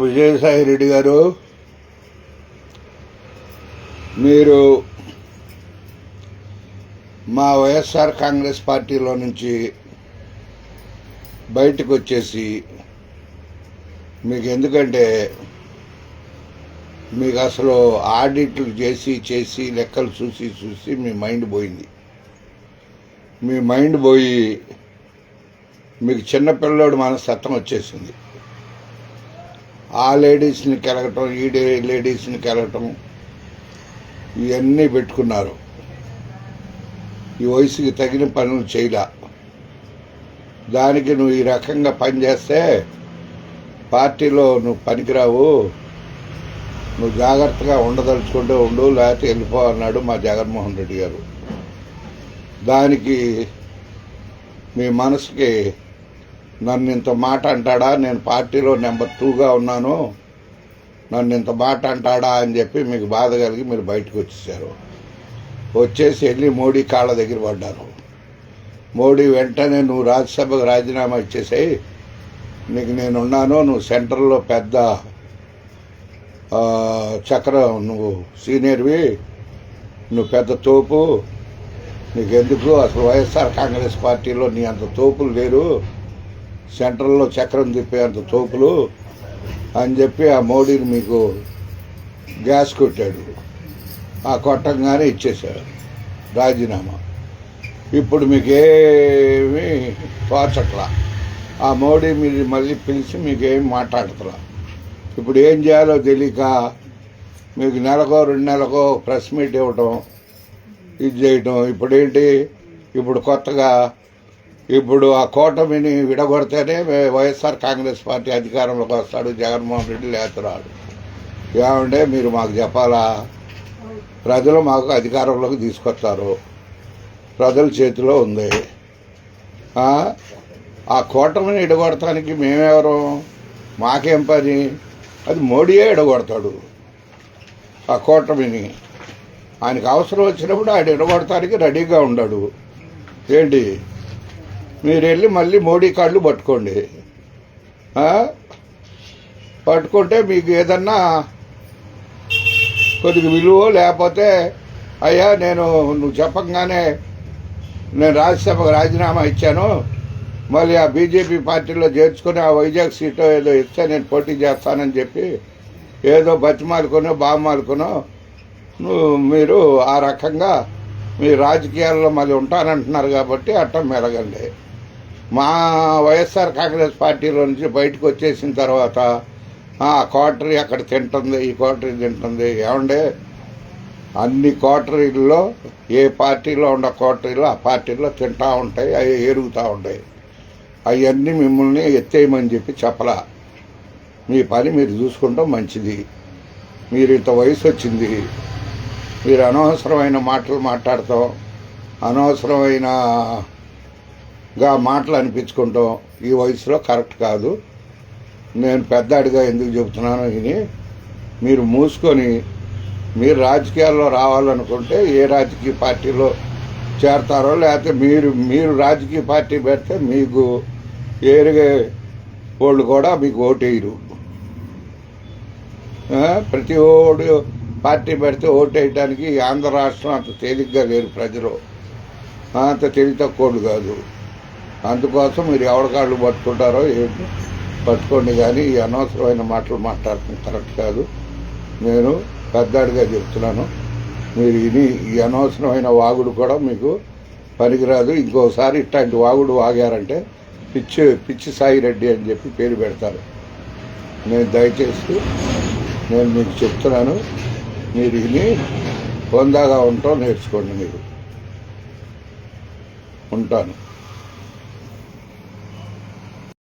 విజయసాయి రెడ్డి గారు, మీరు మా వైఎస్ఆర్ కాంగ్రెస్ పార్టీలో నుంచి బయటకు వచ్చేసి, మీకు ఎందుకంటే మీకు అసలు ఆడిట్లు చేసి లెక్కలు చూసి మీ మైండ్ పోయింది. మీ మైండ్ పోయి మీకు చిన్నపిల్లోడు మనస్తత్వం వచ్చేసింది. ఆ లేడీస్ని కెలగటం, ఈ లేడీస్ని కెలగటం, ఇవన్నీ పెట్టుకున్నారు. ఈ వయసుకి తగిన పనులు చేయలే. దానికి నువ్వు ఈ రకంగా పనిచేస్తే పార్టీలో నువ్వు పనికిరావు, నువ్వు జాగ్రత్తగా ఉండదలుచుకుంటే ఉండు, లేకపోతే వెళ్ళిపో అన్నాడు మా జగన్మోహన్ రెడ్డి గారు. దానికి మీ మనసుకి నన్ను ఇంత మాట అంటాడా, నేను పార్టీలో నెంబర్ 2గా ఉన్నాను, నన్ను ఇంత మాట అంటాడా అని చెప్పి మీకు బాధ కలిగి మీరు బయటకు వచ్చేసారు. వచ్చేసి వెళ్ళి మోడీ కాళ్ళ దగ్గర పడ్డారు. మోడీ వెంటనే నువ్వు రాజ్యసభకు రాజీనామా ఇచ్చేసాయి, నీకు నేనున్నాను, నువ్వు సెంట్రల్లో పెద్ద చక్రం, నువ్వు సీనియర్వి, నువ్వు పెద్ద తోపు, నీకెందుకు, అసలు వైఎస్ఆర్ కాంగ్రెస్ పార్టీలో నీ అంత తోపులు లేరు, సెంట్రల్లో చక్రం తిప్పే అంత తోపులు అని చెప్పి ఆ మోడీని మీకు గ్యాస్ కొట్టాడు. ఆ కొట్టంగానే ఇచ్చేశాడు రాజీనామా. ఇప్పుడు మీకేమీ తోచట్లా. ఆ మోడీ మీరు మళ్ళీ పిలిచి మీకేం మాట్లాడతలా. ఇప్పుడు ఏం చేయాలో తెలియక మీకు నెలకో 2 నెలకో ప్రెస్ మీట్ ఇవ్వటం, ఇది చేయటం. ఇప్పుడేంటి, ఇప్పుడు కొత్తగా ఇప్పుడు ఆ కూటమిని విడగొడితేనే వైఎస్ఆర్ కాంగ్రెస్ పార్టీ అధికారంలోకి వస్తాడు జగన్మోహన్ రెడ్డి, లేతరాడు. ఏమంటే మీరు మాకు చెప్పాలా, ప్రజలు మాకు అధికారంలోకి తీసుకొస్తారు, ప్రజల చేతిలో ఉంది. ఆ కూటమిని విడగొడటానికి మేమెవరు, మాకేం పని, అది మోడీయే విడగొడతాడు ఆ కూటమిని. ఆయనకు అవసరం వచ్చినప్పుడు ఆయన విడగొడటానికి రెడీగా ఉన్నాడు. ఏంటి, మీరు వెళ్ళి మళ్ళీ మోడీ కాళ్ళు పట్టుకోండి. పట్టుకుంటే మీకు ఏదన్నా కొద్దిగా విలువ, లేకపోతే అయ్యా నువ్వు చెప్పంగానే నేను రాజ్యసభకు రాజీనామా ఇచ్చాను, మళ్ళీ ఆ బీజేపీ పార్టీలో చేర్చుకుని ఆ వైజాగ్ సీటు ఏదో ఇస్తే నేను పోటీ చేస్తానని చెప్పి ఏదో బతిమాలుకునో బామ్మాలుకునో మీరు ఆ రకంగా మీ రాజకీయాల్లో మళ్ళీ ఉంటానంటున్నారు కాబట్టి అట్టం మెలగండి. మా వైఎస్ఆర్ కాంగ్రెస్ పార్టీలో నుంచి బయటకు వచ్చేసిన తర్వాత ఆ కోటరీ అక్కడ తింటుంది, ఈ కోటరీ తింటుంది. ఏమండే, అన్ని కోటరీల్లో ఏ పార్టీలో ఉన్న కోటరీలో ఆ పార్టీలో తింటూ ఉంటాయి, అవి ఎరుగుతూ ఉంటాయి. అవన్నీ మిమ్మల్ని ఎత్తేయమని చెప్పి చెప్పలా. మీ పని మీరు చూసుకుంటాం మంచిది. మీరు ఇంత వయసు వచ్చింది, మీరు అనవసరమైన మాటలు మాట్లాడతాం, అనవసరమైనగా మాటలు అనిపించుకుంటాం ఈ వయసులో కరెక్ట్ కాదు. నేను పెద్దాడిగా ఎందుకు చెబుతున్నాను ఇది, మీరు మూసుకొని మీరు రాజకీయాల్లో రావాలనుకుంటే ఏ రాజకీయ పార్టీలో చేరతారో, లేకపోతే మీరు రాజకీయ పార్టీ పెడితే మీకు ఏరిగే వాళ్ళు కూడా మీకు ఓటేయరు. ప్రతి ఓడు పార్టీ పెడితే ఓటేయడానికి ఆంధ్ర రాష్ట్రం అంత తేలిగ్గా లేరు ప్రజలు, అంత తెలివి తక్కువలు కాదు. అందుకోసం మీరు ఎవరికాళ్ళు పట్టుకుంటారో ఏంటి పట్టుకోండి, కానీ ఈ అనవసరమైన మాటలు మాట్లాడటం కరెక్ట్ కాదు. నేను పెద్దాడిగా చెప్తున్నాను, మీరు ఈ అనవసరమైన వాగుడు కూడా మీకు పనికిరాదు. ఇంకోసారి ఇట్లాంటి వాగుడు వాగారంటే పిచ్చి సాయి రెడ్డి అని చెప్పి పేరు పెడతారు. దయచేసి నేను మీకు చెప్తున్నాను, మీరు ఇది హోందాగా ఉంటాం నేర్చుకోండి. మీరు ఉంటాను.